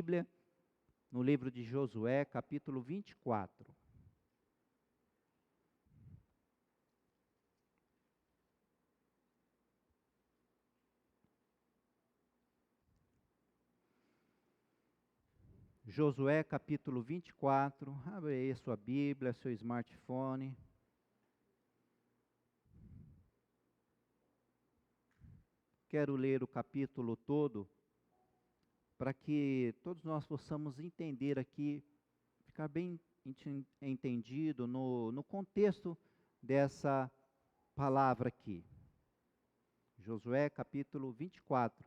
Bíblia, no livro de Josué, capítulo 24. Josué capítulo 24, abre aí a sua Bíblia, seu smartphone. Quero ler o capítulo todo, para que todos nós possamos entender aqui, ficar bem entendido no contexto dessa palavra aqui. Josué capítulo 24.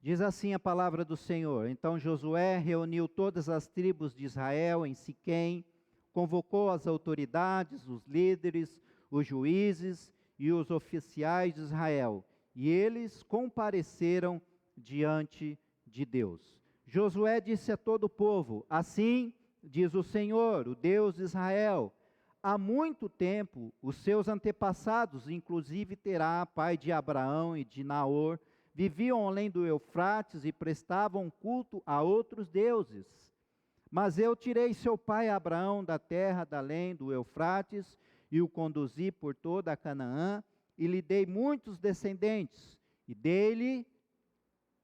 Diz assim a palavra do Senhor: Então Josué reuniu todas as tribos de Israel em Siquém, convocou as autoridades, os líderes, os juízes e os oficiais de Israel, e eles compareceram diante de Deus. Josué disse a todo o povo: Assim diz o Senhor, o Deus de Israel: há muito tempo os seus antepassados, inclusive Terá, pai de Abraão e de Naor, viviam além do Eufrates e prestavam culto a outros deuses. Mas eu tirei seu pai Abraão da terra da além do Eufrates e o conduzi por toda a Canaã e lhe dei muitos descendentes, e dei-lhe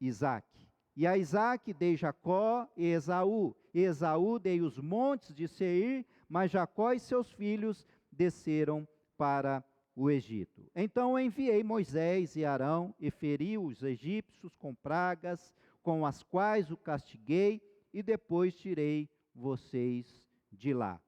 Isaque. E a Isaque dei Jacó e Esaú. E Esaú dei os montes de Seir, mas Jacó e seus filhos desceram para o Egito. Então enviei Moisés e Arão e feri os egípcios com pragas, com as quais o castiguei, e depois tirei vocês de lá.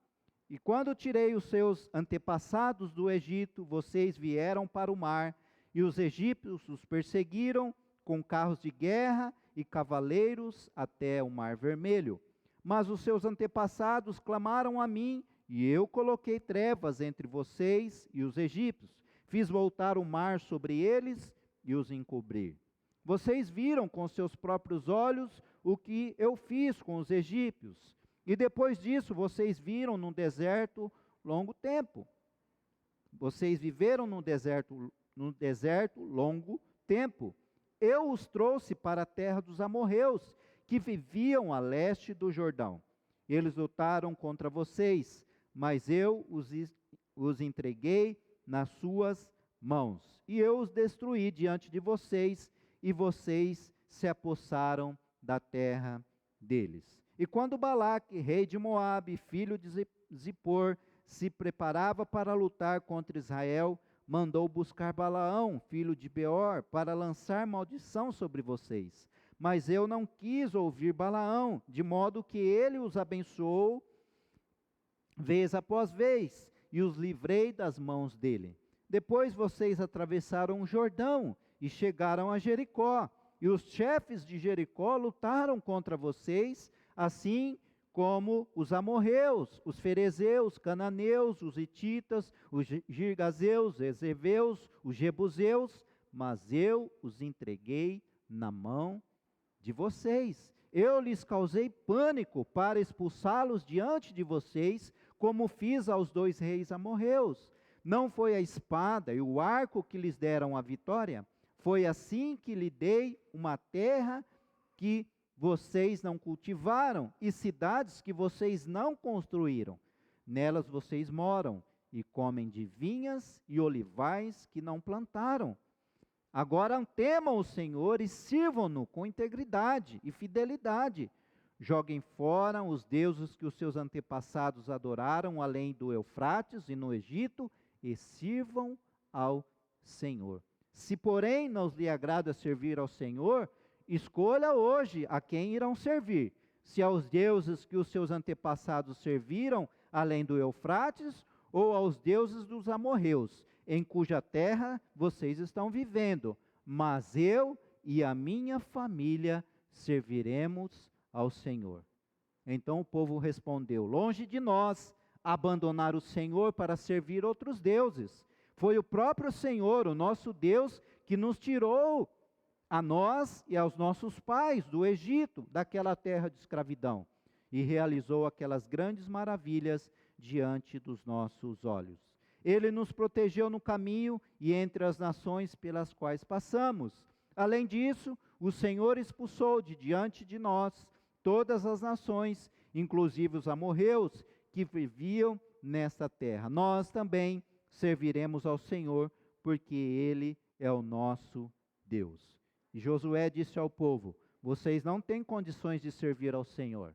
E quando tirei os seus antepassados do Egito, vocês vieram para o mar, e os egípcios os perseguiram com carros de guerra e cavaleiros até o Mar Vermelho. Mas os seus antepassados clamaram a mim, e eu coloquei trevas entre vocês e os egípcios. Fiz voltar o mar sobre eles e os encobri. Vocês viram com seus próprios olhos o que eu fiz com os egípcios. E depois disso vocês viram no deserto longo tempo. Vocês viveram no deserto longo tempo. Eu os trouxe para a terra dos amorreus, que viviam a leste do Jordão. Eles lutaram contra vocês, mas eu os entreguei nas suas mãos. E eu os destruí diante de vocês, e vocês se apossaram da terra deles. E quando Balaque, rei de Moabe, filho de Zippor, se preparava para lutar contra Israel, mandou buscar Balaão, filho de Beor, para lançar maldição sobre vocês. Mas eu não quis ouvir Balaão, de modo que ele os abençoou vez após vez, e os livrei das mãos dele. Depois vocês atravessaram o Jordão e chegaram a Jericó, e os chefes de Jericó lutaram contra vocês, assim como os amorreus, os ferezeus, cananeus, os hititas, os girgazeus, os ezeveus, os jebuseus, mas eu os entreguei na mão de vocês. Eu lhes causei pânico para expulsá-los diante de vocês, como fiz aos 2 reis amorreus. Não foi a espada e o arco que lhes deram a vitória? Foi assim que lhe dei uma terra que vocês não cultivaram, e cidades que vocês não construíram. Nelas vocês moram, e comem de vinhas e olivais que não plantaram. Agora temam o Senhor e sirvam-no com integridade e fidelidade. Joguem fora os deuses que os seus antepassados adoraram além do Eufrates e no Egito, e sirvam ao Senhor. Se, porém, não lhe agrada servir ao Senhor, escolha hoje a quem irão servir, se aos deuses que os seus antepassados serviram além do Eufrates, ou aos deuses dos amorreus, em cuja terra vocês estão vivendo. Mas eu e a minha família serviremos ao Senhor. Então o povo respondeu: longe de nós abandonar o Senhor para servir outros deuses. Foi o próprio Senhor, o nosso Deus, que nos tirou a nós e aos nossos pais do Egito, daquela terra de escravidão, e realizou aquelas grandes maravilhas diante dos nossos olhos. Ele nos protegeu no caminho e entre as nações pelas quais passamos. Além disso, o Senhor expulsou de diante de nós todas as nações, inclusive os amorreus, que viviam nesta terra. Nós também serviremos ao Senhor, porque Ele é o nosso Deus. E Josué disse ao povo: vocês não têm condições de servir ao Senhor.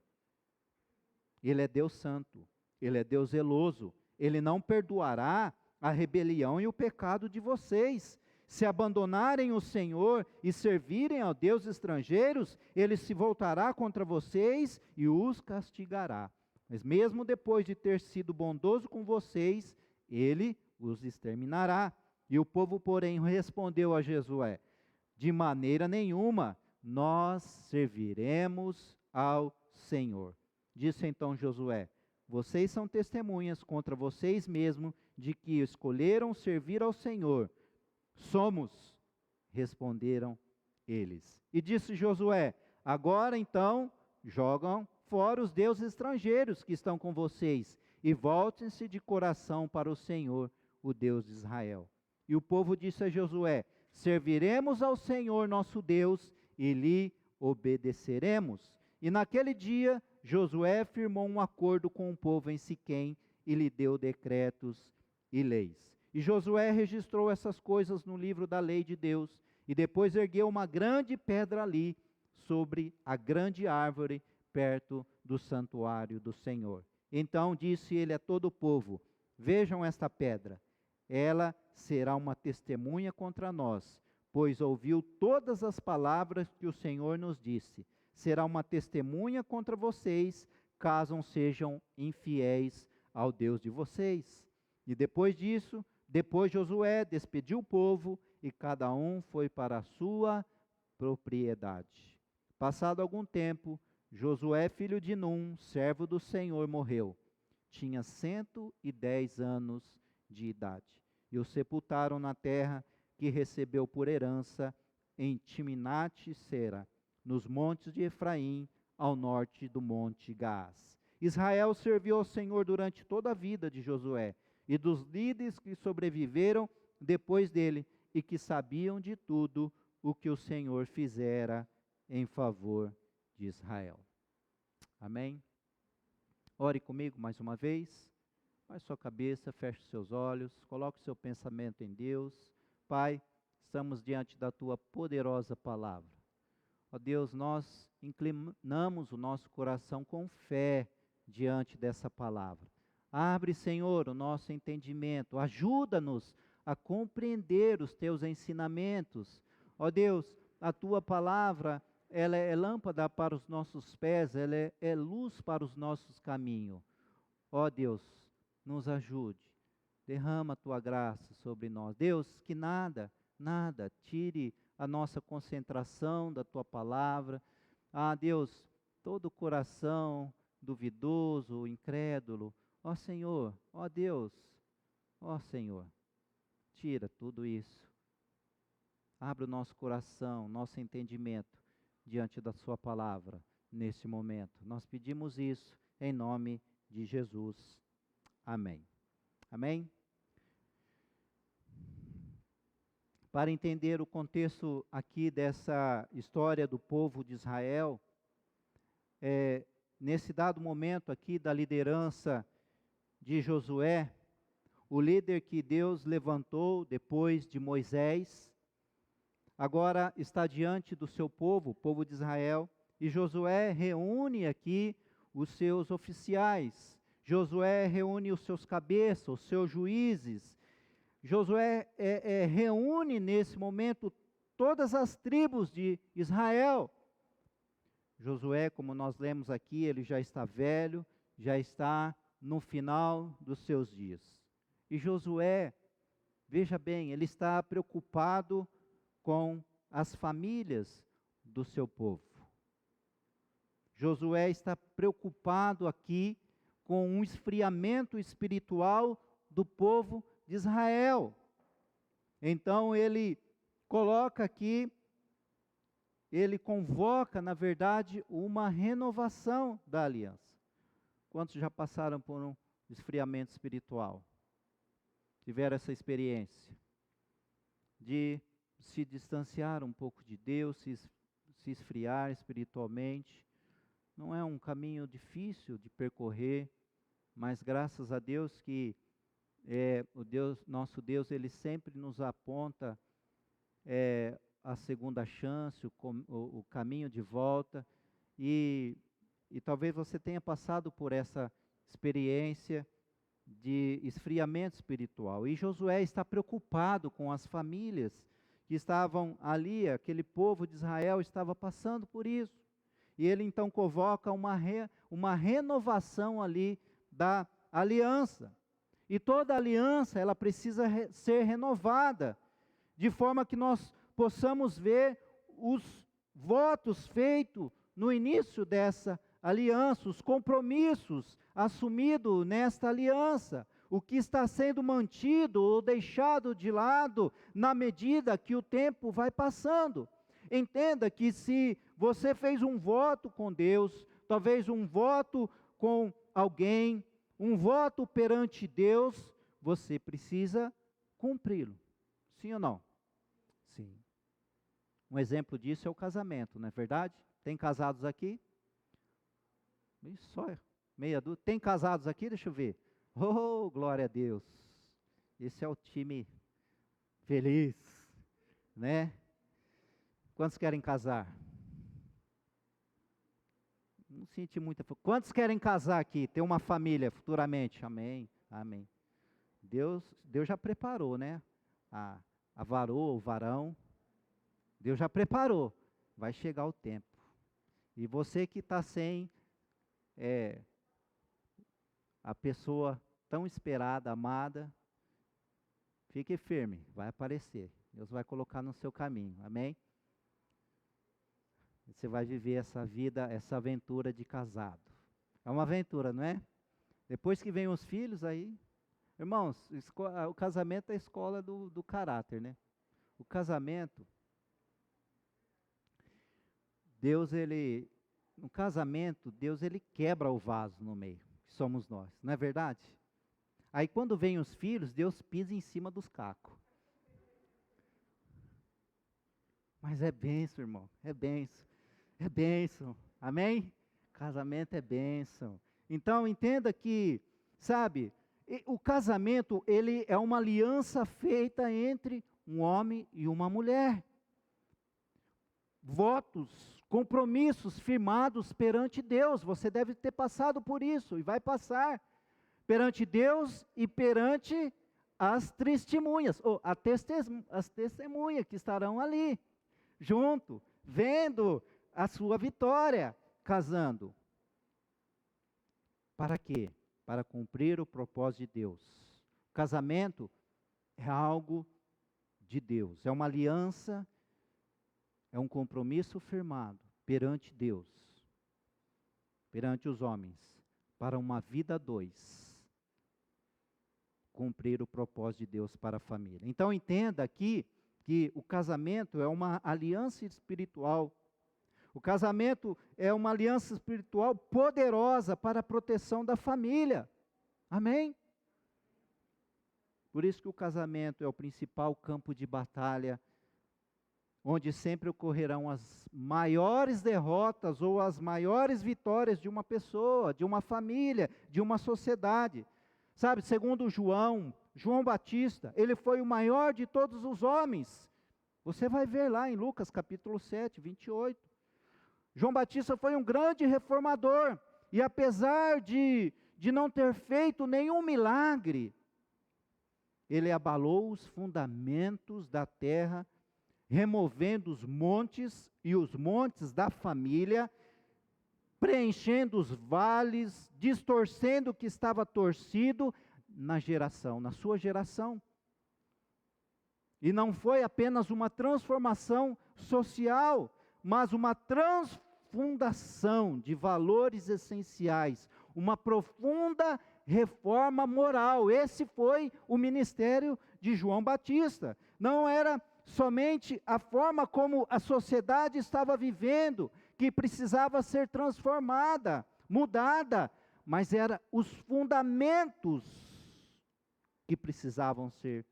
Ele é Deus santo, Ele é Deus zeloso, Ele não perdoará a rebelião e o pecado de vocês. Se abandonarem o Senhor e servirem a deuses estrangeiros, Ele se voltará contra vocês e os castigará. Mas mesmo depois de ter sido bondoso com vocês, Ele os exterminará. E o povo, porém, respondeu a Josué: de maneira nenhuma nós serviremos ao Senhor. Disse então Josué: vocês são testemunhas contra vocês mesmos de que escolheram servir ao Senhor. Somos, responderam eles. E disse Josué: agora então jogam fora os deuses estrangeiros que estão com vocês e voltem-se de coração para o Senhor, o Deus de Israel. E o povo disse a Josué: serviremos ao Senhor nosso Deus e lhe obedeceremos. E naquele dia Josué firmou um acordo com o povo em Siquém e lhe deu decretos e leis. E Josué registrou essas coisas no livro da lei de Deus, e depois ergueu uma grande pedra ali, sobre a grande árvore, perto do santuário do Senhor. Então disse ele a todo o povo: vejam esta pedra, ela será uma testemunha contra nós, pois ouviu todas as palavras que o Senhor nos disse. Será uma testemunha contra vocês, caso sejam infiéis ao Deus de vocês. E depois disso, Josué despediu o povo e cada um foi para a sua propriedade. Passado algum tempo, Josué, filho de Num, servo do Senhor, morreu. Tinha 110 anos de idade. E o sepultaram na terra que recebeu por herança em Timnat-Sera, nos montes de Efraim, ao norte do monte Gaás. Israel serviu ao Senhor durante toda a vida de Josué e dos líderes que sobreviveram depois dele e que sabiam de tudo o que o Senhor fizera em favor de Israel. Amém? Ore comigo mais uma vez. Baixe sua cabeça, feche seus olhos, coloque seu pensamento em Deus. Pai, estamos diante da tua poderosa palavra. Ó Deus, nós inclinamos o nosso coração com fé diante dessa palavra. Abre, Senhor, o nosso entendimento, ajuda-nos a compreender os teus ensinamentos. Ó Deus, a tua palavra, ela é lâmpada para os nossos pés, ela é luz para os nossos caminhos. Ó Deus, nos ajude, derrama a tua graça sobre nós. Deus, que nada tire a nossa concentração da tua palavra. Ah, Deus, todo o coração duvidoso, incrédulo, ó Senhor, ó Deus, ó Senhor, tira tudo isso. Abre o nosso coração, nosso entendimento diante da sua palavra nesse momento. Nós pedimos isso em nome de Jesus. Amém. Amém? Para entender o contexto aqui dessa história do povo de Israel, nesse dado momento aqui da liderança de Josué, o líder que Deus levantou depois de Moisés, agora está diante do seu povo, o povo de Israel, e Josué reúne aqui os seus oficiais, Josué reúne os seus cabeças, os seus juízes, Josué reúne nesse momento todas as tribos de Israel. Josué, como nós lemos aqui, ele já está velho, já está no final dos seus dias. E Josué, veja bem, ele está preocupado com as famílias do seu povo. Josué está preocupado aqui com um esfriamento espiritual do povo de Israel. Então ele coloca aqui, ele convoca, na verdade, uma renovação da aliança. Quantos já passaram por um esfriamento espiritual? Tiveram essa experiência de se distanciar um pouco de Deus, se esfriar espiritualmente. Não é um caminho difícil de percorrer, mas graças a Deus que nosso Deus, Ele sempre nos aponta a segunda chance, o caminho de volta, e talvez você tenha passado por essa experiência de esfriamento espiritual. E Josué está preocupado com as famílias que estavam ali, aquele povo de Israel estava passando por isso. E ele então convoca uma renovação ali da aliança. E toda aliança, ela precisa ser renovada, de forma que nós possamos ver os votos feitos no início dessa aliança, os compromissos assumidos nesta aliança, o que está sendo mantido ou deixado de lado na medida que o tempo vai passando. Entenda que se você fez um voto com Deus, talvez um voto com alguém, um voto perante Deus, você precisa cumpri-lo. Sim ou não? Sim. Um exemplo disso é o casamento, não é verdade? Tem casados aqui? Só meia dúzia. Tem casados aqui? Deixa eu ver. Oh, glória a Deus. Esse é o time feliz, né? Quantos querem casar? Não senti muita. Quantos querem casar aqui? Ter uma família futuramente? Amém. Amém. Deus já preparou, né? A varoa, o varão. Deus já preparou. Vai chegar o tempo. E você que está sem a pessoa tão esperada, amada, fique firme, vai aparecer. Deus vai colocar no seu caminho. Amém? Você vai viver essa vida, essa aventura de casado. É uma aventura, não é? Depois que vem os filhos aí, irmãos, o casamento é a escola do caráter, né? O casamento, no casamento, Deus ele quebra o vaso no meio, que somos nós, não é verdade? Aí quando vem os filhos, Deus pisa em cima dos cacos. Mas é bênção, irmão, é bênção. É bênção, amém? Casamento é bênção. Então entenda que, sabe, o casamento ele é uma aliança feita entre um homem e uma mulher. Votos, compromissos firmados perante Deus. Você deve ter passado por isso e vai passar perante Deus e perante as testemunhas, ou as testemunhas que estarão ali, junto, vendo a sua vitória, casando. Para quê? Para cumprir o propósito de Deus. O casamento é algo de Deus, é uma aliança, é um compromisso firmado perante Deus, perante os homens, para uma vida a dois, cumprir o propósito de Deus para a família. Então entenda aqui que o casamento é uma aliança espiritual. O casamento é uma aliança espiritual poderosa para a proteção da família. Amém? Por isso que o casamento é o principal campo de batalha, onde sempre ocorrerão as maiores derrotas ou as maiores vitórias de uma pessoa, de uma família, de uma sociedade. Sabe, segundo João Batista, ele foi o maior de todos os homens. Você vai ver lá em Lucas capítulo 7, 28. João Batista foi um grande reformador, e apesar de não ter feito nenhum milagre, ele abalou os fundamentos da terra, removendo os montes e os montes da família, preenchendo os vales, distorcendo o que estava torcido na sua geração. E não foi apenas uma transformação social, mas uma transfundação de valores essenciais, uma profunda reforma moral. Esse foi o ministério de João Batista. Não era somente a forma como a sociedade estava vivendo, que precisava ser transformada, mudada, mas eram os fundamentos que precisavam ser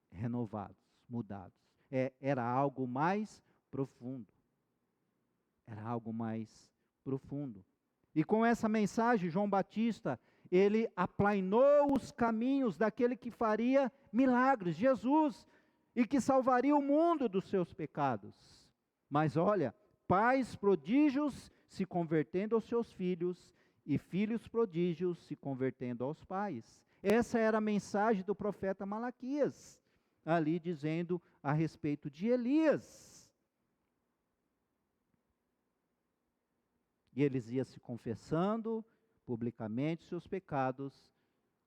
renovados, mudados. era algo mais profundo. Era algo mais profundo. E com essa mensagem, João Batista, ele aplainou os caminhos daquele que faria milagres, Jesus, e que salvaria o mundo dos seus pecados. Mas olha, pais prodígios se convertendo aos seus filhos, e filhos prodígios se convertendo aos pais. Essa era a mensagem do profeta Malaquias, ali dizendo a respeito de Elias. E eles iam se confessando publicamente seus pecados,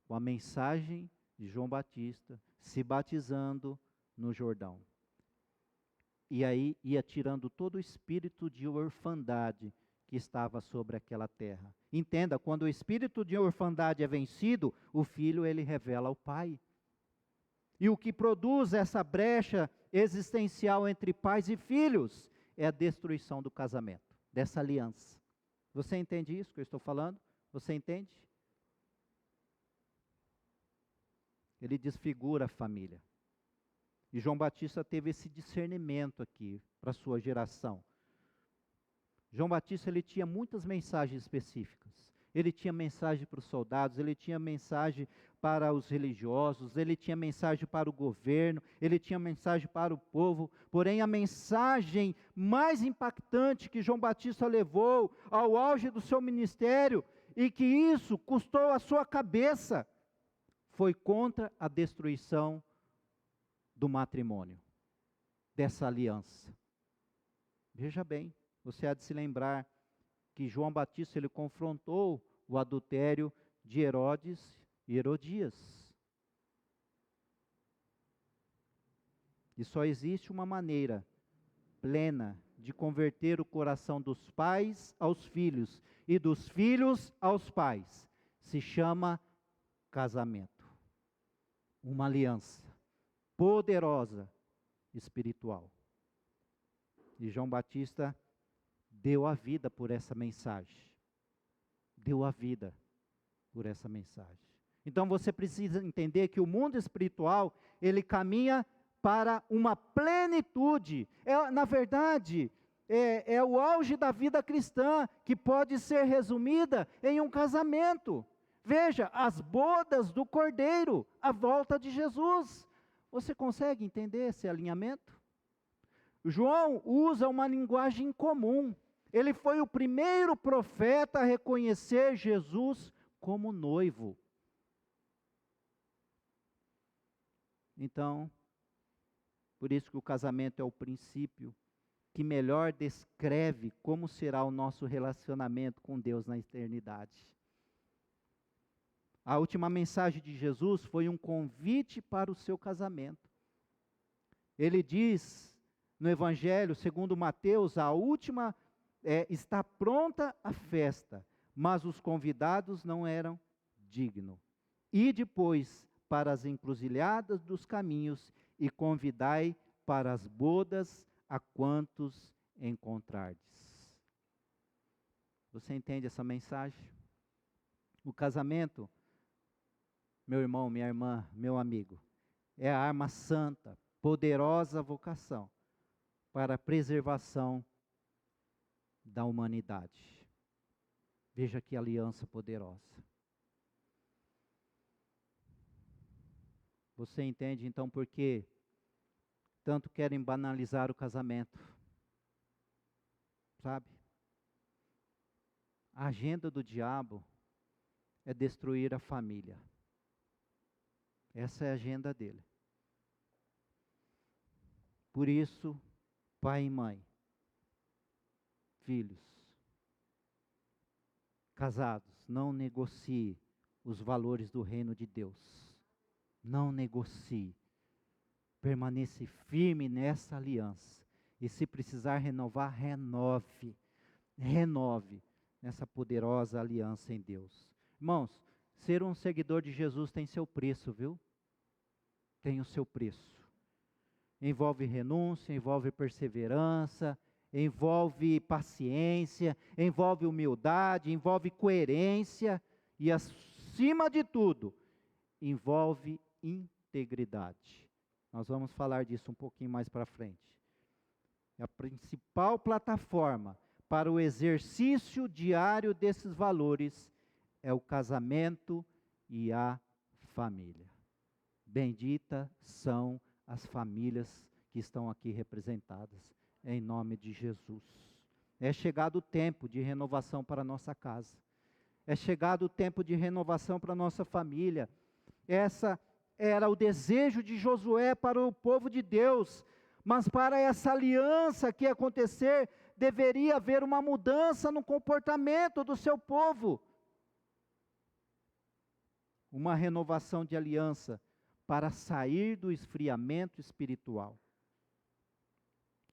com a mensagem de João Batista, se batizando no Jordão. E aí ia tirando todo o espírito de orfandade que estava sobre aquela terra. Entenda, quando o espírito de orfandade é vencido, o filho ele revela ao pai. E o que produz essa brecha existencial entre pais e filhos é a destruição do casamento, dessa aliança. Você entende isso que eu estou falando? Você entende? Ele desfigura a família. E João Batista teve esse discernimento aqui para a sua geração. João Batista ele tinha muitas mensagens específicas. Ele tinha mensagem para os soldados, ele tinha mensagem para os religiosos, ele tinha mensagem para o governo, ele tinha mensagem para o povo. Porém, a mensagem mais impactante que João Batista levou ao auge do seu ministério, e que isso custou a sua cabeça, foi contra a destruição do matrimônio, dessa aliança. Veja bem, você há de se lembrar que João Batista ele confrontou o adultério de Herodes e Herodias. E só existe uma maneira plena de converter o coração dos pais aos filhos e dos filhos aos pais. Se chama casamento. Uma aliança poderosa espiritual. E João Batista deu a vida por essa mensagem. Deu a vida por essa mensagem. Então você precisa entender que o mundo espiritual, ele caminha para uma plenitude. Na verdade, é o auge da vida cristã, que pode ser resumida em um casamento. Veja, as bodas do Cordeiro, a volta de Jesus. Você consegue entender esse alinhamento? João usa uma linguagem comum. Ele foi o primeiro profeta a reconhecer Jesus como noivo. Então, por isso que o casamento é o princípio que melhor descreve como será o nosso relacionamento com Deus na eternidade. A última mensagem de Jesus foi um convite para o seu casamento. Ele diz no Evangelho, segundo Mateus, a última está pronta a festa, mas os convidados não eram dignos. E depois para as encruzilhadas dos caminhos e convidai para as bodas a quantos encontrardes. Você entende essa mensagem? O casamento, meu irmão, minha irmã, meu amigo, é a arma santa, poderosa vocação para a preservação da humanidade. Veja que aliança poderosa. Você entende então por que tanto querem banalizar o casamento? Sabe? A agenda do diabo é destruir a família. Essa é a agenda dele. Por isso, pai e mãe, filhos, casados, não negocie os valores do reino de Deus. Não negocie. Permaneça firme nessa aliança. E se precisar renovar, renove. Renove nessa poderosa aliança em Deus. Irmãos, ser um seguidor de Jesus tem seu preço, viu? Tem o seu preço. Envolve renúncia, envolve perseverança, envolve paciência, envolve humildade, envolve coerência e, acima de tudo, envolve integridade. Nós vamos falar disso um pouquinho mais para frente. A principal plataforma para o exercício diário desses valores é o casamento e a família. Bendita são as famílias que estão aqui representadas, em nome de Jesus. É chegado o tempo de renovação para a nossa casa. É chegado o tempo de renovação para a nossa família. Essa era o desejo de Josué para o povo de Deus. Mas para essa aliança que acontecer, deveria haver uma mudança no comportamento do seu povo. Uma renovação de aliança para sair do esfriamento espiritual.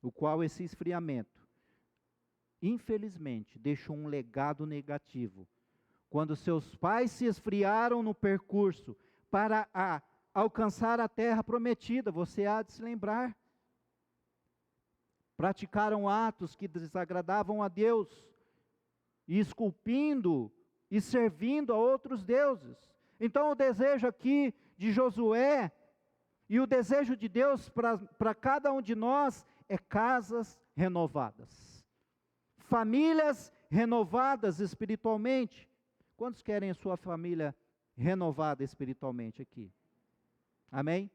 O qual esse esfriamento, infelizmente, deixou um legado negativo. Quando seus pais se esfriaram no percurso para alcançar a terra prometida, você há de se lembrar. Praticaram atos que desagradavam a Deus, esculpindo e servindo a outros deuses. Então o desejo aqui de Josué e o desejo de Deus para cada um de nós é casas renovadas, famílias renovadas espiritualmente. Quantos querem a sua família renovada espiritualmente aqui? Amém?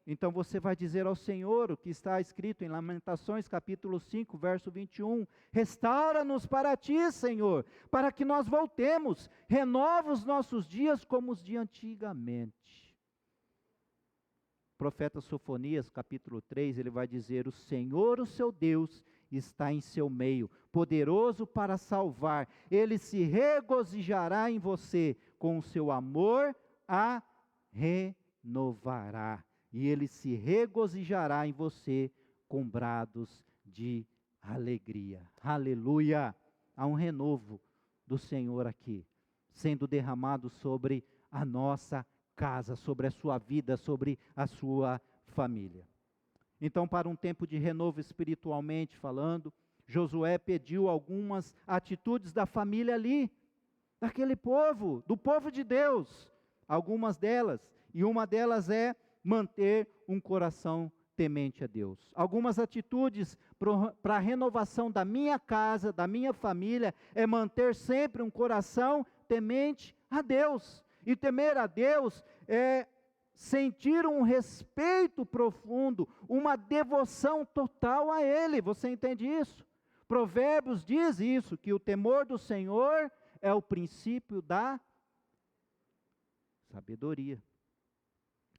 Então você vai dizer ao Senhor o que está escrito em Lamentações capítulo 5, verso 21. Restaura-nos para ti, Senhor, para que nós voltemos, renova os nossos dias como os de antigamente. O profeta Sofonias capítulo 3, ele vai dizer: o Senhor, o seu Deus, está em seu meio, poderoso para salvar, ele se regozijará em você, com o seu amor a renovará. E ele se regozijará em você com brados de alegria. Aleluia! Há um renovo do Senhor aqui, sendo derramado sobre a nossa casa, sobre a sua vida, sobre a sua família. Então, para um tempo de renovo espiritualmente falando, Josué pediu algumas atitudes da família ali, daquele povo, do povo de Deus, algumas delas, e uma delas é manter um coração temente a Deus. Algumas atitudes para a renovação da minha casa, da minha família, é manter sempre um coração temente a Deus. E temer a Deus é sentir um respeito profundo, uma devoção total a Ele. Você entende isso? Provérbios diz isso, que o temor do Senhor é o princípio da sabedoria.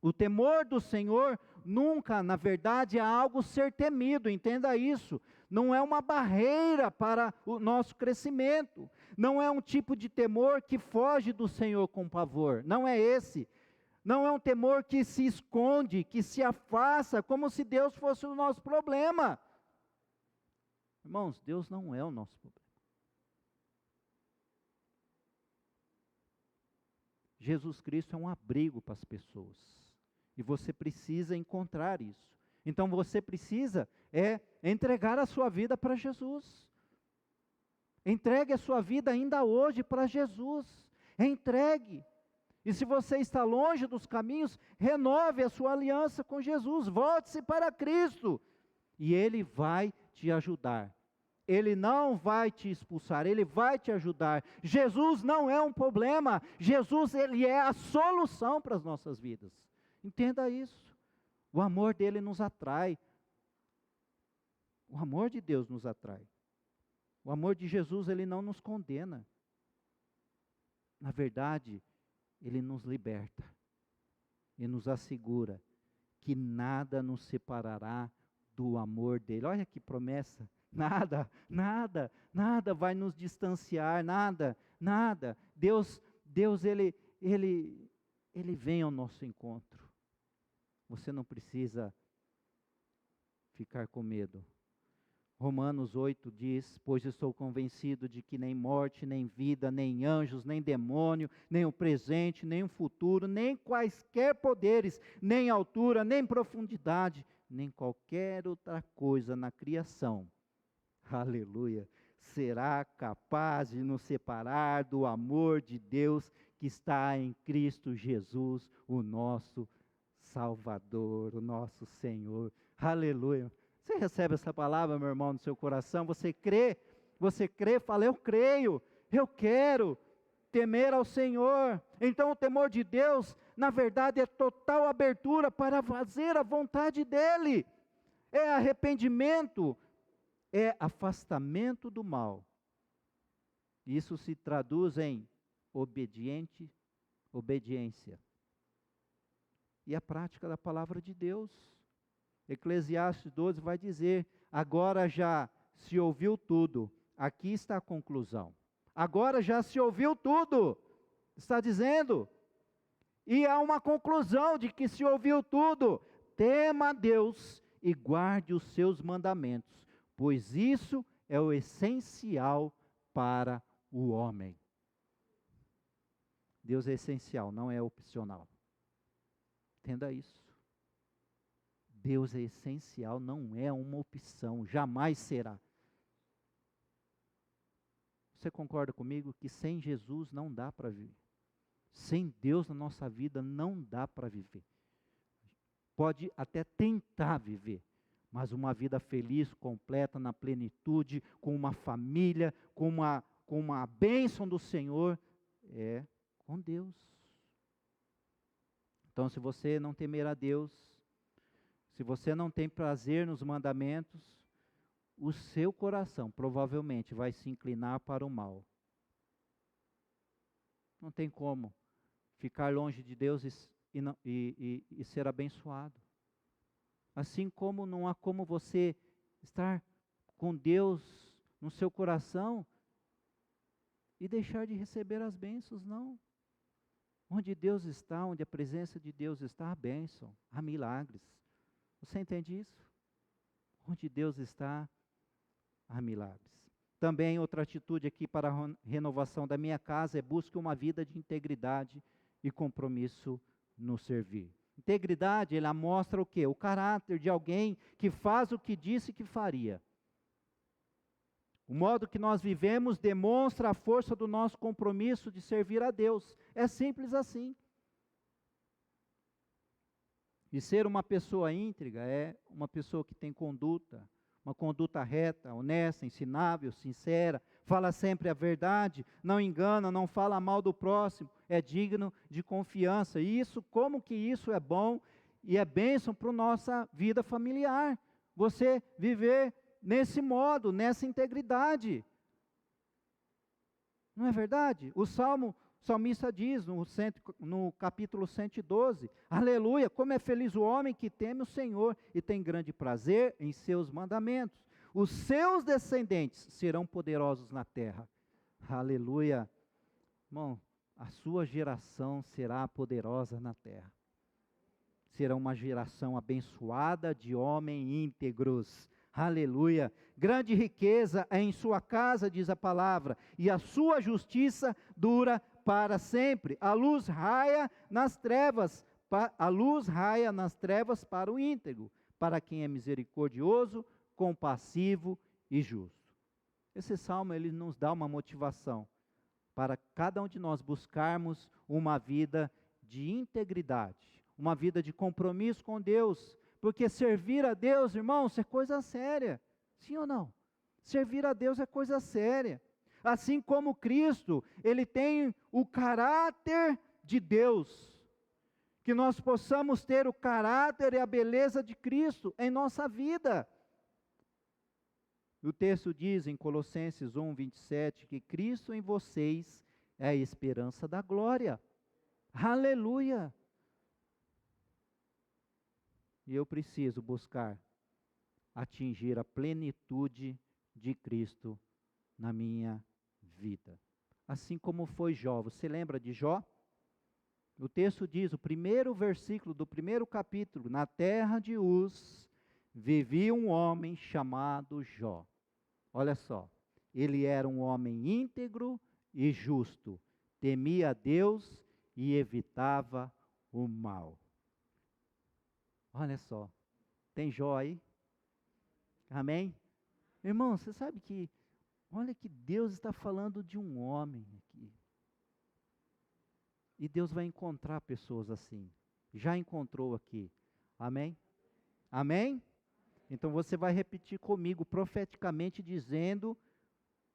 O temor do Senhor nunca, na verdade, é algo ser temido, entenda isso. Não é uma barreira para o nosso crescimento. Não é um tipo de temor que foge do Senhor com pavor. Não é esse. Não é um temor que se esconde, que se afasta, como se Deus fosse o nosso problema. Irmãos, Deus não é o nosso problema. Jesus Cristo é um abrigo para as pessoas. E você precisa encontrar isso. Então você precisa entregar a sua vida para Jesus. Entregue a sua vida ainda hoje para Jesus. Entregue. E se você está longe dos caminhos, renove a sua aliança com Jesus. Volte-se para Cristo. E Ele vai te ajudar. Ele não vai te expulsar, Ele vai te ajudar. Jesus não é um problema. Jesus, Ele é a solução para as nossas vidas. Entenda isso. O amor dele nos atrai. O amor de Deus nos atrai. O amor de Jesus, ele não nos condena. Na verdade, ele nos liberta. E nos assegura que nada nos separará do amor dele. Olha que promessa. Nada vai nos distanciar, nada. Deus ele vem ao nosso encontro. Você não precisa ficar com medo. Romanos 8 diz: pois estou convencido de que nem morte, nem vida, nem anjos, nem demônio, nem o presente, nem o futuro, nem quaisquer poderes, nem altura, nem profundidade, nem qualquer outra coisa na criação, aleluia, será capaz de nos separar do amor de Deus que está em Cristo Jesus, o nosso Salvador, o nosso Senhor. Aleluia. Você recebe essa palavra, meu irmão, no seu coração? Você crê? Você crê? Fala, eu creio, eu quero temer ao Senhor. Então o temor de Deus, na verdade, é total abertura para fazer a vontade dEle. É arrependimento, é afastamento do mal. Isso se traduz em obediência. E a prática da palavra de Deus. Eclesiastes 12 vai dizer, agora já se ouviu tudo, aqui está a conclusão. Agora já se ouviu tudo, está dizendo. E há uma conclusão de que se ouviu tudo. Tema a Deus e guarde os seus mandamentos, pois isso é o essencial para o homem. Deus é essencial, não é opcional. Entenda isso. Deus é essencial, não é uma opção, jamais será. Você concorda comigo que sem Jesus não dá para viver? Sem Deus na nossa vida não dá para viver. Pode até tentar viver, mas uma vida feliz, completa, na plenitude, com uma família, com uma bênção do Senhor, é com Deus. Então, se você não temer a Deus, se você não tem prazer nos mandamentos, o seu coração provavelmente vai se inclinar para o mal. Não tem como ficar longe de Deus e ser abençoado. Assim como não há como você estar com Deus no seu coração e deixar de receber as bênçãos, não. Onde Deus está, onde a presença de Deus está, há bênção, há milagres. Você entende isso? Onde Deus está, há milagres. Também outra atitude aqui para a renovação da minha casa é busque uma vida de integridade e compromisso no servir. Integridade, ela mostra o quê? O caráter de alguém que faz o que disse que faria. O modo que nós vivemos demonstra a força do nosso compromisso de servir a Deus. É simples assim. E ser uma pessoa íntegra é uma pessoa que tem conduta, uma conduta reta, honesta, ensinável, sincera, fala sempre a verdade, não engana, não fala mal do próximo, é digno de confiança. E isso, como que isso é bom e é bênção para a nossa vida familiar. Você viver nesse modo, nessa integridade. Não é verdade? O salmista diz no capítulo 112, aleluia, como é feliz o homem que teme o Senhor e tem grande prazer em seus mandamentos. Os seus descendentes serão poderosos na terra. Aleluia. Irmão, a sua geração será poderosa na terra. Será uma geração abençoada de homens íntegros. Aleluia. Grande riqueza é em sua casa, diz a palavra, e a sua justiça dura para sempre. A luz raia nas trevas para o íntegro, para quem é misericordioso, compassivo e justo. Esse salmo, ele nos dá uma motivação para cada um de nós buscarmos uma vida de integridade, uma vida de compromisso com Deus, porque servir a Deus, irmãos, é coisa séria, sim ou não? Servir a Deus é coisa séria. Assim como Cristo, Ele tem o caráter de Deus, que nós possamos ter o caráter e a beleza de Cristo em nossa vida. O texto diz em Colossenses 1:27, que Cristo em vocês é a esperança da glória. Aleluia! E eu preciso buscar atingir a plenitude de Cristo na minha vida. Assim como foi Jó. Você lembra de Jó? O texto diz, o primeiro versículo do primeiro capítulo, na terra de Uz, vivia um homem chamado Jó. Olha só, ele era um homem íntegro e justo, temia a Deus e evitava o mal. Olha só, tem Jó aí? Amém? Irmão, você sabe que, olha que Deus está falando de um homem aqui. E Deus vai encontrar pessoas assim. já encontrou aqui. Amém? Amém? Então você vai repetir comigo, profeticamente dizendo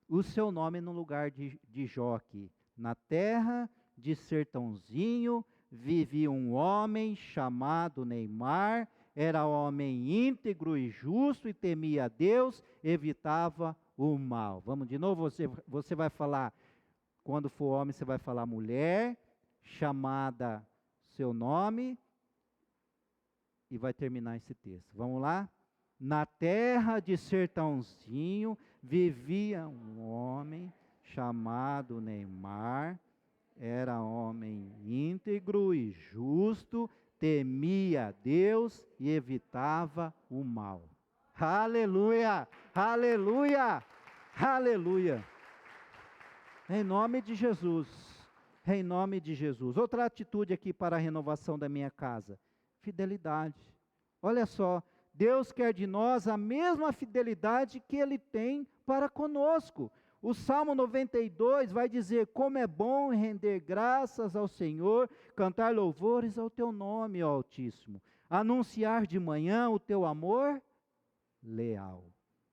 o seu nome no lugar de Jó aqui. Na terra de Sertãozinho vivia um homem chamado Neymar, era homem íntegro e justo e temia a Deus, evitava o mal. Vamos de novo, você vai falar, quando for homem você vai falar mulher, chamada seu nome, e vai terminar esse texto. Vamos lá? Na terra de Sertãozinho vivia um homem chamado Neymar, era homem íntegro e justo, temia a Deus e evitava o mal. Aleluia! Aleluia! Aleluia! Em nome de Jesus. Em nome de Jesus. Outra atitude aqui para a renovação da minha casa: fidelidade. Olha só, Deus quer de nós a mesma fidelidade que Ele tem para conosco. O Salmo 92 vai dizer: como é bom render graças ao Senhor, cantar louvores ao teu nome, ó Altíssimo, anunciar de manhã o teu amor leal,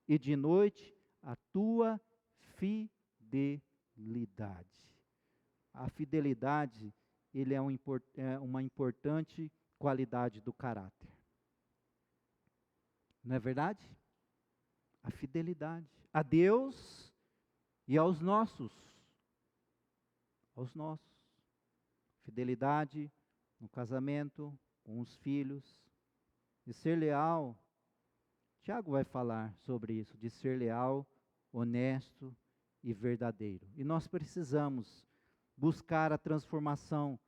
e de noite a tua fidelidade. A fidelidade, ele é uma importante qualidade do caráter. Não é verdade? A fidelidade a Deus e aos nossos. Aos nossos. Fidelidade no casamento, com os filhos. E ser leal, Tiago vai falar sobre isso, de ser leal, honesto e verdadeiro. E nós precisamos buscar a transformação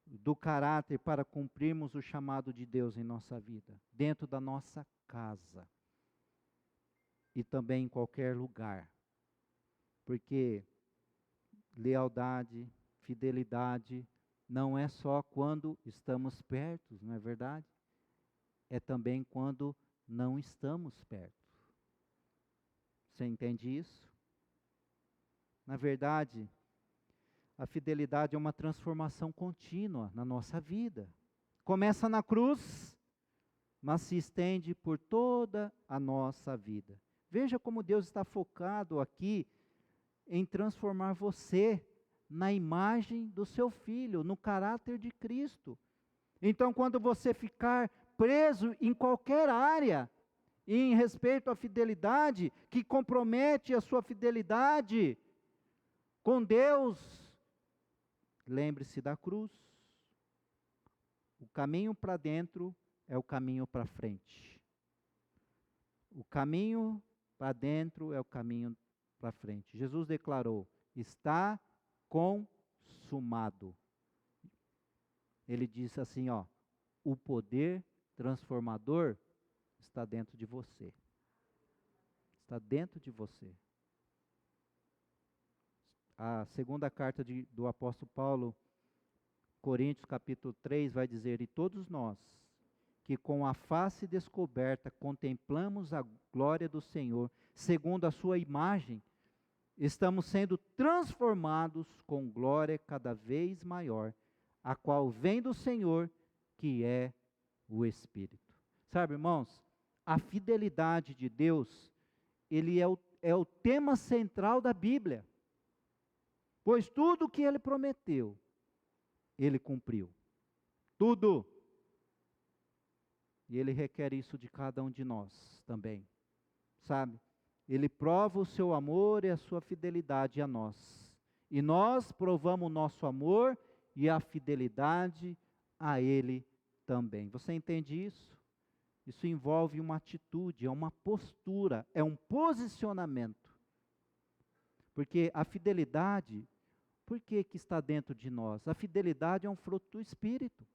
do caráter para cumprirmos o chamado de Deus em nossa vida, dentro da nossa casa e também em qualquer lugar. Porque lealdade, fidelidade não é só quando estamos perto, não é verdade? É também quando não estamos perto. Você entende isso? Na verdade, a fidelidade é uma transformação contínua na nossa vida. Começa na cruz, mas se estende por toda a nossa vida. Veja como Deus está focado aqui em transformar você na imagem do seu Filho, no caráter de Cristo. Então, quando você ficar preso em qualquer área, em respeito à fidelidade, que compromete a sua fidelidade com Deus, lembre-se da cruz. O caminho para dentro é o caminho para frente. O caminho para dentro é o caminho para frente. Jesus declarou: está consumado. Ele disse assim, ó: o poder transformador está dentro de você. Está dentro de você. A segunda carta do apóstolo Paulo, Coríntios capítulo 3, vai dizer: e todos nós, que com a face descoberta contemplamos a glória do Senhor, segundo a sua imagem, estamos sendo transformados com glória cada vez maior, a qual vem do Senhor, que é o Espírito. Sabe, irmãos, a fidelidade de Deus, ele é o tema central da Bíblia. Pois tudo o que Ele prometeu, Ele cumpriu. Tudo. E Ele requer isso de cada um de nós também. Sabe? Ele prova o seu amor e a sua fidelidade a nós. E nós provamos o nosso amor e a fidelidade a Ele também. Você entende isso? Isso envolve uma atitude, é uma postura, é um posicionamento. Porque a fidelidade, por que está dentro de nós? A fidelidade é um fruto do Espírito.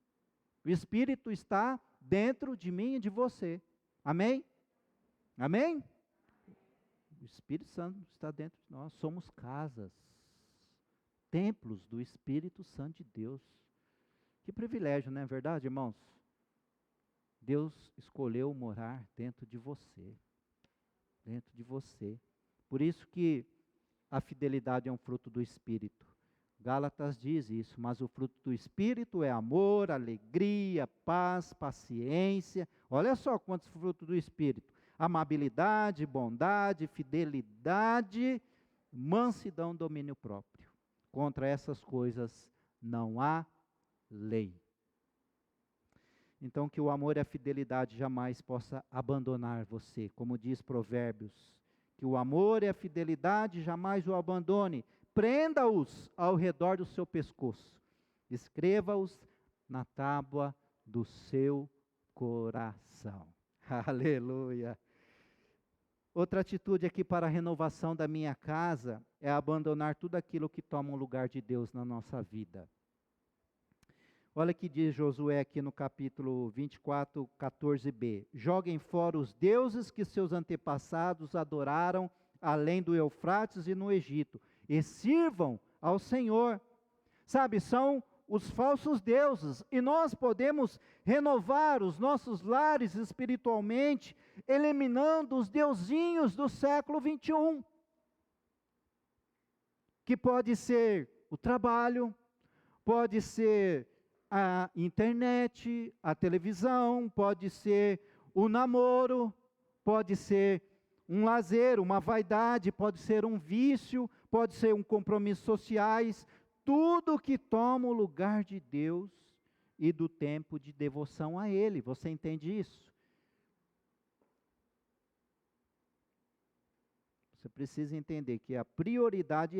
O Espírito está dentro de mim e de você. Amém? Amém? O Espírito Santo está dentro de nós. Somos casas, templos do Espírito Santo de Deus. Que privilégio, não é verdade, irmãos? Deus escolheu morar dentro de você. Dentro de você. Por isso que a fidelidade é um fruto do Espírito. Gálatas diz isso, mas o fruto do Espírito é amor, alegria, paz, paciência. Olha só quantos frutos do Espírito: amabilidade, bondade, fidelidade, mansidão, domínio próprio. Contra essas coisas não há lei. Então que o amor e a fidelidade jamais possa abandonar você, como diz Provérbios, que o amor e a fidelidade jamais o abandone. Prenda-os ao redor do seu pescoço, escreva-os na tábua do seu coração. Aleluia! Outra atitude aqui para a renovação da minha casa é abandonar tudo aquilo que toma o lugar de Deus na nossa vida. Olha o que diz Josué aqui no capítulo 24, 14b. Joguem fora os deuses que seus antepassados adoraram além do Eufrates e no Egito, e sirvam ao Senhor. Sabe, são os falsos deuses, e nós podemos renovar os nossos lares espiritualmente, eliminando os deusinhos do século 21, que pode ser o trabalho, pode ser a internet, a televisão, pode ser o namoro, pode ser um lazer, uma vaidade, pode ser um vício, pode ser um compromisso sociais, tudo que toma o lugar de Deus e do tempo de devoção a Ele. Você entende isso? Você precisa entender que a prioridade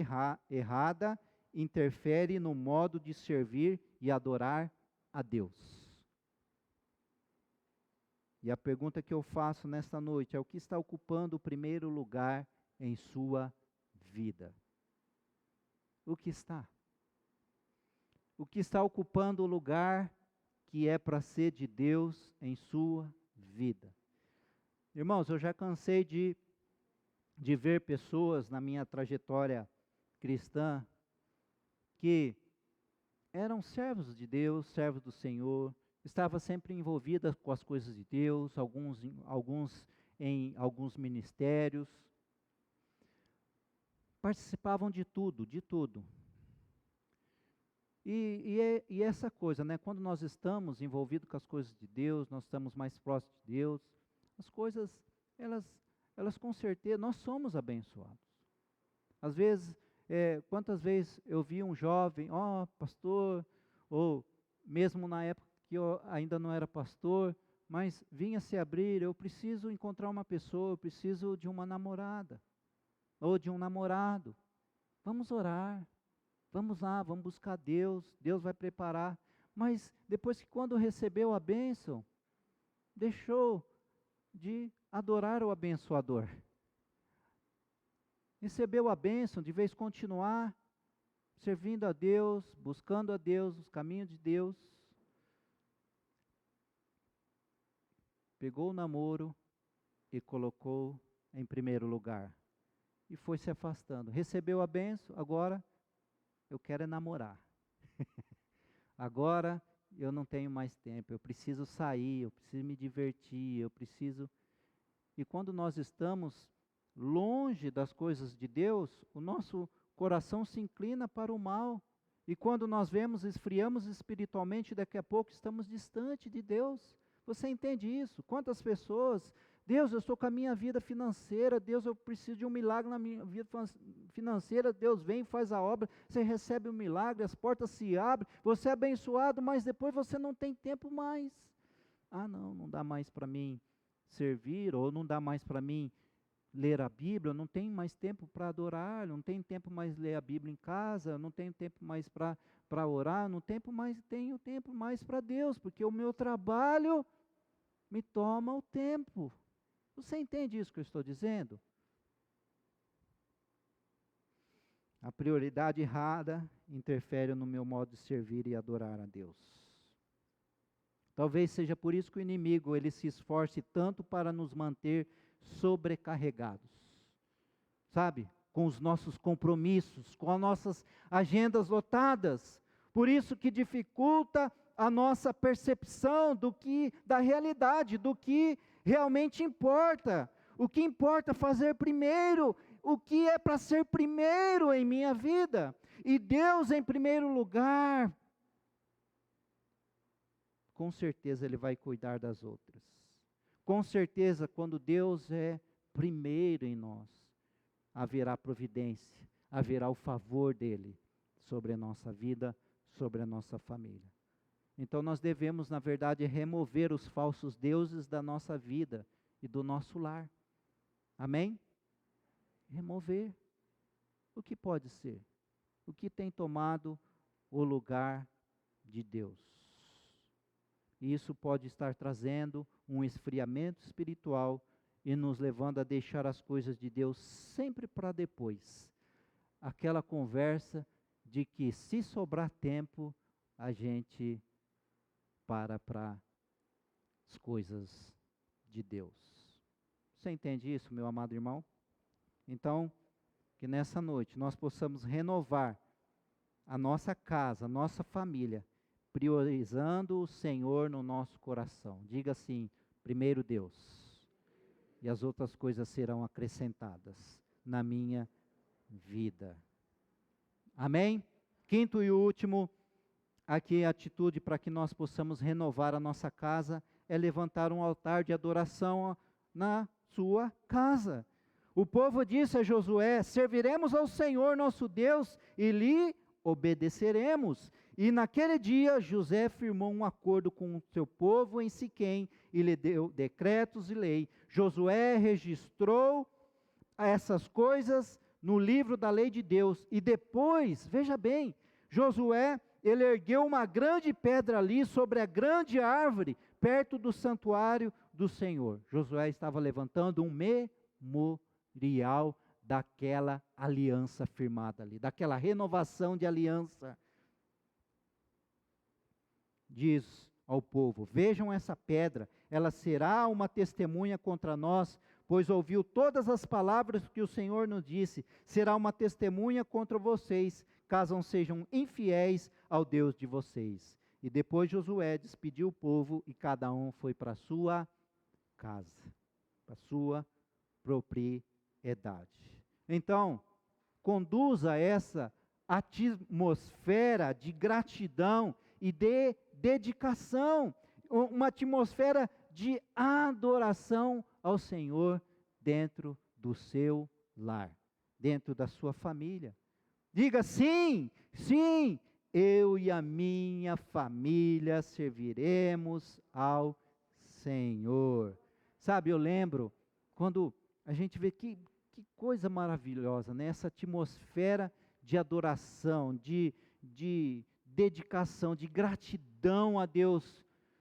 errada interfere no modo de servir e adorar a Deus. E a pergunta que eu faço nesta noite é: o que está ocupando o primeiro lugar em sua vida? O que está? O que está ocupando o lugar que é para ser de Deus em sua vida? Irmãos, eu já cansei de ver pessoas na minha trajetória cristã que eram servos de Deus, servos do Senhor, estavam sempre envolvidas com as coisas de Deus, alguns em alguns ministérios, participavam de tudo, de tudo. E essa coisa, né? Quando nós estamos envolvidos com as coisas de Deus, nós estamos mais próximos de Deus, as coisas, elas com certeza, nós somos abençoados. Às vezes, quantas vezes eu vi um jovem, pastor, ou mesmo na época que eu ainda não era pastor, mas vinha se abrir: eu preciso encontrar uma pessoa, eu preciso de uma namorada, ou de um namorado. Vamos orar, vamos lá, vamos buscar Deus, Deus vai preparar. Mas depois que quando recebeu a bênção, deixou de adorar o abençoador. Recebeu a bênção, de vez continuar servindo a Deus, buscando a Deus, os caminhos de Deus. Pegou o namoro e colocou em primeiro lugar. E foi se afastando. Recebeu a bênção, agora eu quero namorar. Agora eu não tenho mais tempo, eu preciso sair, eu preciso me divertir, eu preciso... E quando nós estamos longe das coisas de Deus, o nosso coração se inclina para o mal. E quando nós vemos, esfriamos espiritualmente, daqui a pouco estamos distante de Deus. Você entende isso? Quantas pessoas: Deus, eu estou com a minha vida financeira, Deus, eu preciso de um milagre na minha vida financeira, Deus vem e faz a obra, você recebe o milagre, as portas se abrem, você é abençoado, mas depois você não tem tempo mais. Não dá mais para mim servir, ou não dá mais para mim ler a Bíblia, não tenho mais tempo para adorar, não tenho tempo mais ler a Bíblia em casa, não tenho tempo mais para orar, tenho tempo mais para Deus, porque o meu trabalho me toma o tempo. Você entende isso que eu estou dizendo? A prioridade errada interfere no meu modo de servir e adorar a Deus. Talvez seja por isso que o inimigo ele se esforce tanto para nos manter sobrecarregados, sabe? Com os nossos compromissos, com as nossas agendas lotadas. Por isso que dificulta a nossa percepção da realidade, do que realmente importa. O que importa fazer primeiro, o que é para ser primeiro em minha vida. E Deus em primeiro lugar, com certeza Ele vai cuidar das outras. Com certeza, quando Deus é primeiro em nós, haverá providência, haverá o favor dEle sobre a nossa vida, sobre a nossa família. Então nós devemos, na verdade, remover os falsos deuses da nossa vida e do nosso lar. Amém? Remover. O que pode ser? O que tem tomado o lugar de Deus? E isso pode estar trazendo um esfriamento espiritual e nos levando a deixar as coisas de Deus sempre para depois. Aquela conversa de que se sobrar tempo, a gente para as coisas de Deus. Você entende isso, meu amado irmão? Então, que nessa noite nós possamos renovar a nossa casa, a nossa família, priorizando o Senhor no nosso coração. Diga assim: primeiro Deus, e as outras coisas serão acrescentadas na minha vida. Amém? Quinto e último, aqui a atitude para que nós possamos renovar a nossa casa é levantar um altar de adoração na sua casa. O povo disse a Josué: serviremos ao Senhor nosso Deus e lhe obedeceremos. E naquele dia José firmou um acordo com o seu povo em Siquém e lhe deu decretos e lei. Josué registrou essas coisas no livro da lei de Deus. E depois, veja bem, Josué, ele ergueu uma grande pedra ali sobre a grande árvore, perto do santuário do Senhor. Josué estava levantando um memorial daquela aliança firmada ali, daquela renovação de aliança. Diz ao povo: vejam essa pedra, ela será uma testemunha contra nós, pois ouviu todas as palavras que o Senhor nos disse. Será uma testemunha contra vocês, caso sejam infiéis ao Deus de vocês. E depois Josué despediu o povo e cada um foi para a sua casa, para a sua propriedade. Então, conduza essa atmosfera de gratidão e de dedicação, uma atmosfera de adoração ao Senhor dentro do seu lar, dentro da sua família. Diga: sim, sim, eu e a minha família serviremos ao Senhor. Sabe, eu lembro quando a gente vê que coisa maravilhosa, né? Essa atmosfera de adoração, de dedicação, de gratidão a Deus